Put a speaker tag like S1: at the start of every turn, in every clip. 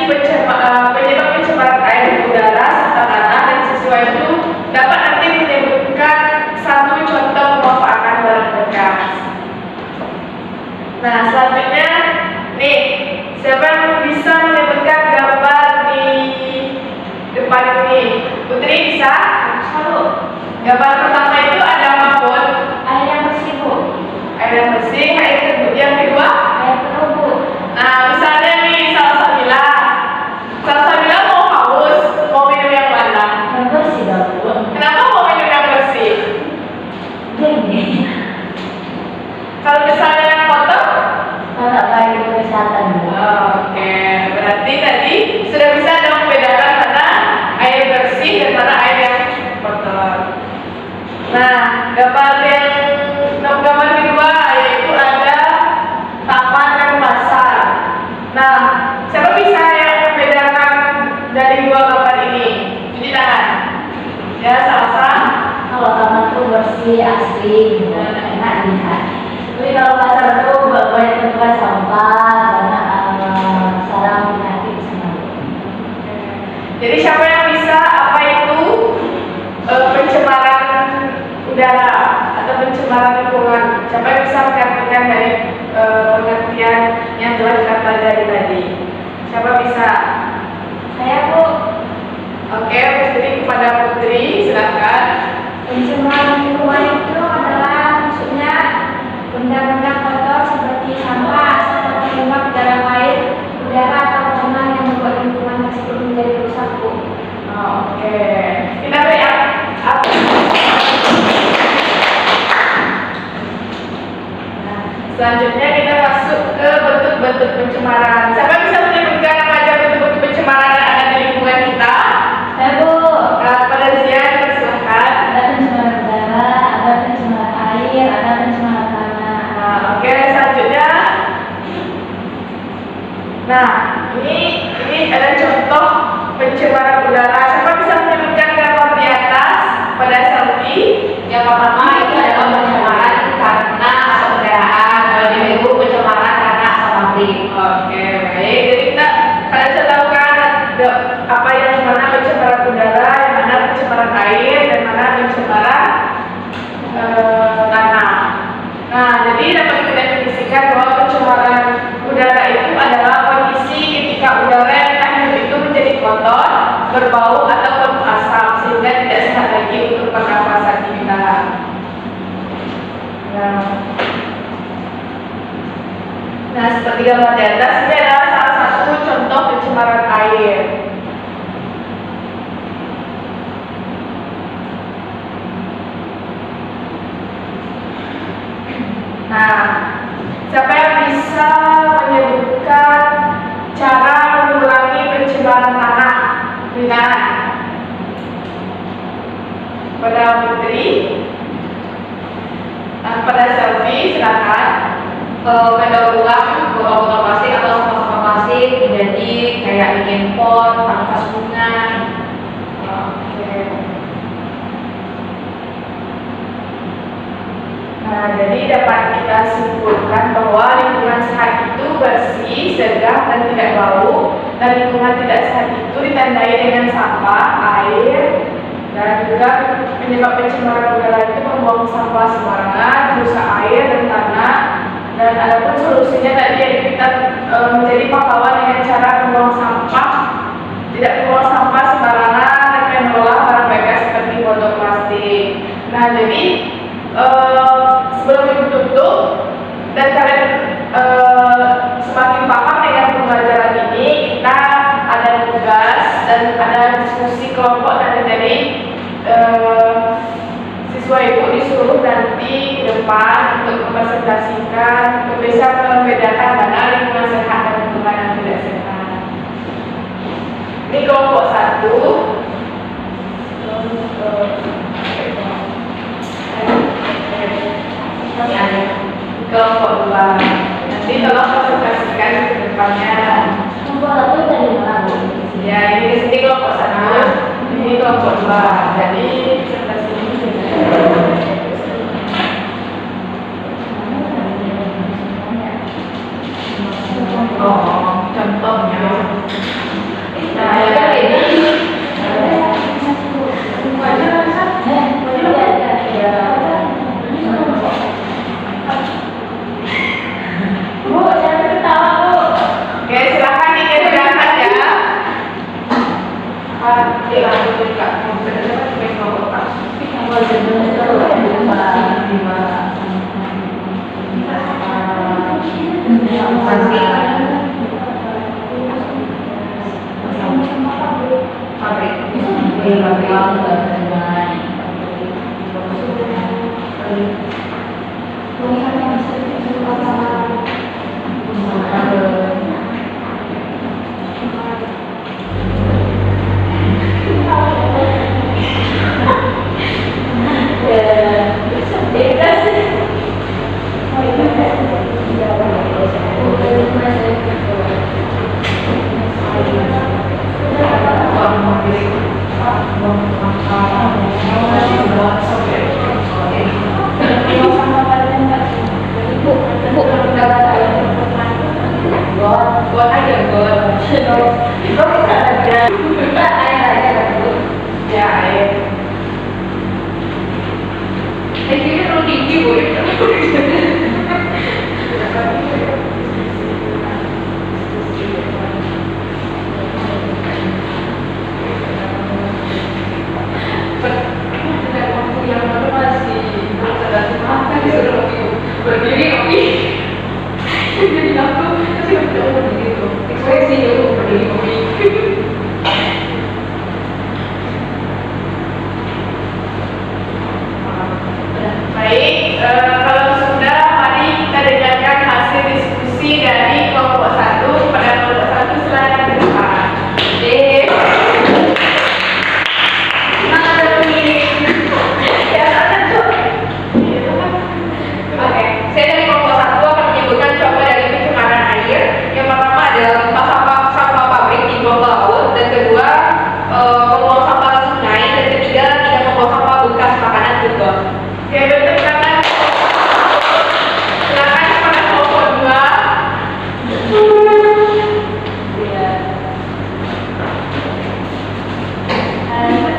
S1: penyebab pencemaran air udara serta tanah dan siswa itu dapat nanti menyebutkan satu contoh pemanfaatan barang bekas. Nah, selanjutnya nih, siapa yang bisa menyebutkan gambar di depan ini? Putri bisa?
S2: Satu.
S1: Gambar pertama itu ada mapun,
S2: Air yang bersih, Bu.
S1: air yang bersih. Yang kedua,
S2: Air keruh, Bu.
S1: nah misalnya nih Salsabila mau haus, mau minum yang mana?
S2: Yang bersih dong, Bu.
S1: Kenapa mau minum yang bersih?
S2: Gini.
S1: Kalau misalnya yang kotor?
S2: Tidak baik untuk kesehatan, Bu.
S1: Oke, berarti tadi sudah bisa dong membedakan mana air bersih dan mana air yang kotor. Nah, gambar kedua yaitu ada taman dan pasar. Nah, siapa bisa yang membedakan dari dua gambar ini? Cuci tangan. Ya, Salsa.
S2: Kalau taman tuh bersih, asri, gitu. Enak dilihat. Tapi kalau pasar tuh banyak tempat sampah, banyak sarang penyakit semua.
S1: Jadi siapa yang bisa apa itu pencemaran udara atau pencemaran lingkungan? Siapa yang bisa mengartikan dari pengertian yang telah kita pelajari tadi? Siapa bisa?
S2: Saya, Bu.
S1: Oke, jadi kepada Putri silakan.
S2: Pencemaran lingkungan itu adalah maksudnya benda-benda kotor seperti sampah atau penyebab ke dalam air, udara atau tanah yang membuat lingkungan tersebut menjadi rusak, Bu.
S1: Oke, kita lihat. Nah, selanjutnya kita masuk ke bentuk-bentuk pencemaran. Siapa bisa menyebutkan apa aja bentuk-bentuk pencemaran yang ada di lingkungan kita?
S2: Saya, Bu.
S1: Pada Zian, silakan.
S2: Ada pencemaran udara, ada pencemaran air, ada pencemaran tanah.
S1: Nah, oke, selanjutnya. Nah, ini ada contoh pencemaran udara. Siapa bisa menyebutkan gambar di atas pada selfie?
S2: Yang pertama itu adalah pencemaran karena asap kendaraan, kalau di minggu pencemaran karena asap pabrik.
S1: Oke, baik. Jadi kalian sudah tahu kan apa yang mana pencemaran udara, yang mana pencemaran air, dan mana pencemaran tanah. Nah, jadi dapat kita definisikan bahwa pencemaran udara itu adalah kondisi ketika udara yang kita hirup itu menjadi kotor, berbau atau berasap sehingga tidak sehat lagi untuk pernapasan kita. Nah, seperti gambar di atas, ini adalah salah satu contoh pencemaran air. Nah, siapa yang bisa menyebutkan cara mengurangi pencemaran tanah? Ringan. Pada Putri, pada Selfie, silakan.
S2: Mendaur ulang botol plastik atau sampah plastik jadi kayak bikin pot, kanvas bunga.
S1: Oke. Nah, jadi dapat kita simpulkan bahwa lingkungan sehat itu bersih, segar, dan tidak bau. Dan lingkungan tidak sehat itu ditandai dengan sampah, air, dan juga penyebab pencemaran udara itu membuang sampah sembarangan, merusak air dan tanah. Dan adapun solusinya tadi yaitu kita menjadi pahlawan dengan cara membuang sampah, tidak membuang sampah sembarangan, dan mengolah barang bekas seperti botol plastik. Nah, jadi sebelum ditutup dan kalian semakin paham dengan pembelajaran ini, kita ada tugas dan ada diskusi kelompok dan dari siswa ibu disuruh nanti ke depan untuk mempresentasikan, untuk bisa membedakan mana lingkungan sehat dan lingkungan yang tidak sehat. Ini kelompok 1. Kelompok 2. Nanti tolong presentasikan ke depannya.
S2: Kelompok satu dari mana, Bu?
S1: Ya, ini kelompok 1, ini kelompok 2. Jadi presentasi ini contohnya
S3: ruang dengan
S1: buat aja buat ya air ini perlu tinggi bu yang baru masih berdiri kopi jadi aku masih udah begitu ekspresi dulu berdiri kopi. Baik, kalau sudah, mari kita dengarkan hasil diskusi dari kelompok 1 pada kelompok 1 silakan ke depan. Mana ada pemilih? Ya, ada tuh. Oke, saya dari kelompok 1 akan menyebutkan contoh dari pencemaran air. Yang pertama adalah sampah pabrik di buang ke laut, dan kedua membuang sampah sungai, dan ketiga tidak membuang sampah bekas makanan juga. Oke, betul silakan. Silakan kepada kelompok 2.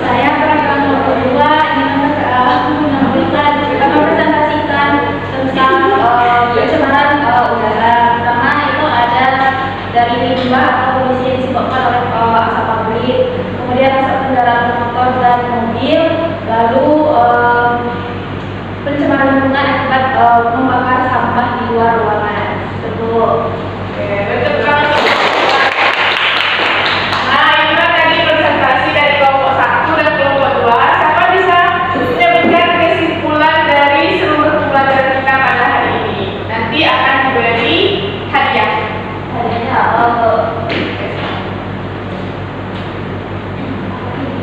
S2: Saya peraturan nomor 2 menampilkan mempresentasikan tentang pencemaran udara. Pertama itu ada dari limbah atau polusi yang disebabkan oleh asap pabrik, kemudian asap kendaraan motor dan mobil, lalu pencemaran lingkungan akibat membakar sampah di luar ruangan. Betul.
S1: Oke, betul banget. Nah, ini kan tadi presentasi dari kelompok 1 dan kelompok 2. Siapa bisa menyebutkan kesimpulan dari seluruh pembelajaran kita pada hari ini? Nanti akan diberi hadiah.
S2: Hadiahnya apa tuh?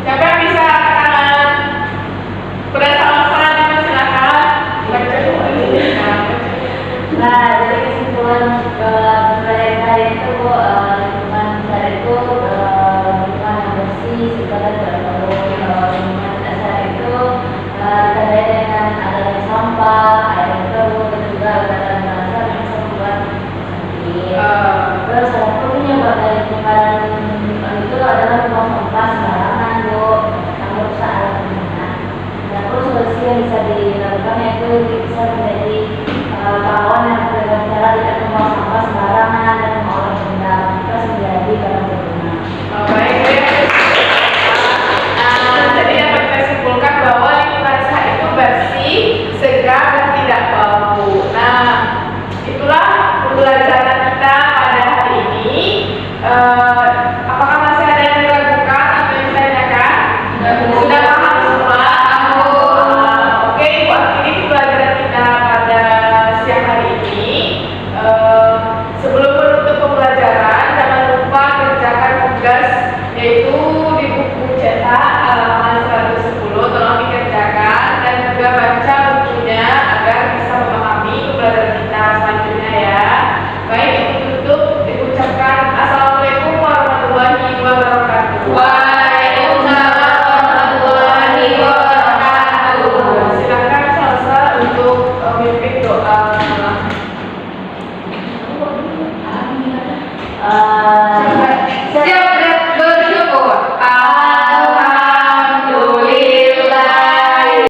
S1: Siapa yang bisa angkat tangan? Berdasarkan silakan. Baca dulu.
S2: Nah, dari kesimpulan pembelajaran hari itu lingkungan dasar itu lingkungan yang bersih, segar dan baru. Lingkungan dasar itu ditandai dengan adanya sampah, air keruh, dan juga aliran dasar yang bisa membuat sakit. Terus salah satunya buat dari penyebaran itu adalah membuang sampah sembarangan, Bu, yang merusak alam lingkungan. Nah, terus solusi yang bisa dilakukan yaitu bisa menjadi pahlawan yang dengan cara tidak membuang sampah sembarangan dan mengolah benda terus menjadi barang berguna.
S1: Baik, jadi dapat kita simpulkan bahwa lingkungan sehat itu bersih, segar, dan tidak bau. Nah, itulah pembelajaran kita pada hari ini. Apakah masih ada yang diragukan atau yang ditanyakan? Sudah paham semua? Oke, Ibu akhiri pembelajaran kita pada siang hari ini. Sebelum menutup pembelajaran, jangan lupa kerjakan tugas yaitu di buku cetak halaman 110. Tolong dikerjakan dan juga baca bukunya agar bisa memahami pembelajaran kita selanjutnya ya. Baik, itu tutup diucapkan Assalamualaikum warahmatullahi wabarakatuh. Waalaikumsalam warahmatullahi wabarakatuh. Silakan Salsa untuk memimpin doa.